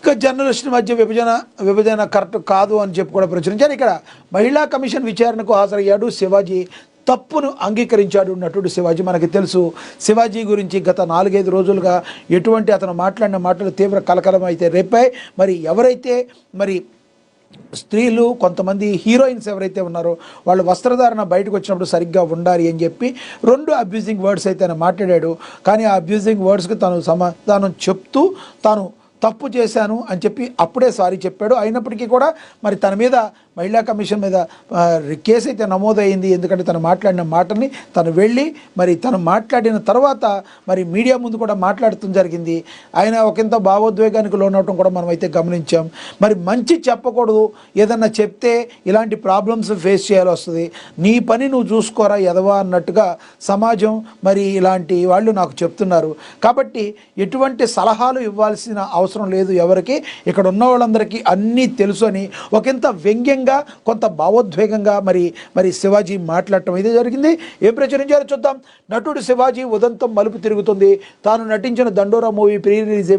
ఇక జర్నలిస్టుల మధ్య విభజన కరెక్ట్ కాదు అని చెప్పి కూడా ప్రచురించారు. ఇక్కడ మహిళా కమిషన్ విచారణకు హాజరయ్యాడు శివాజీ, తప్పును అంగీకరించాడు నటుడు శివాజీ. మనకి తెలుసు శివాజీ గురించి గత 4-5 రోజులుగా ఎటువంటి అతను మాట్లాడిన మాటలు తీవ్ర కలకలం అయితే రేపాయి. మరి ఎవరైతే మరి స్త్రీలు కొంతమంది హీరోయిన్స్ ఎవరైతే ఉన్నారో వాళ్ళు వస్త్రధారణ బయటకు వచ్చినప్పుడు సరిగ్గా ఉండాలి అని చెప్పి 2 అబ్యూజింగ్ వర్డ్స్ అయితే ఆయన మాట్లాడాడు. కానీ ఆ అబ్యూజింగ్ వర్డ్స్కి తను సమాధానం చెప్తూ తాను తప్పు చేశాను అని చెప్పి అప్పుడే సారీ చెప్పాడు. అయినప్పటికీ కూడా మరి తన మీద మహిళా కమిషన్ మీద కేసు అయితే నమోదైంది. ఎందుకంటే తను మాట్లాడిన మాటని తను వెళ్ళి మరి తను మాట్లాడిన తర్వాత మరి మీడియా ముందు కూడా మాట్లాడటం జరిగింది. ఆయన ఒకంత భావోద్వేగానికి లోనవటం కూడా మనం అయితే గమనించాం. మరి మంచి చెప్పకూడదు, ఏదన్నా చెప్తే ఇలాంటి ప్రాబ్లమ్స్ ఫేస్ చేయాల్సి వస్తుంది, నీ పని నువ్వు చూసుకోరా ఎదవా అన్నట్టుగా సమాజం మరి ఇలాంటి వాళ్ళు నాకు చెప్తున్నారు. కాబట్టి ఎటువంటి సలహాలు ఇవ్వాల్సిన అవసరం లేదు ఎవరికి. ఇక్కడ ఉన్న వాళ్ళందరికీ అన్నీ తెలుసు అని ఒకంత వ్యంగ్యంగా కొంత భావోద్వేగంగా మరి శివాజీ మాట్లాడటం అయితే జరిగింది. ఏం ప్రచురించారో చూద్దాం. నటుడు శివాజీ ఉదంతం మలుపు తిరుగుతుంది. తాను నటించిన దండోరా మూవీ ప్రీ రిలీజ్ ఈవెంట్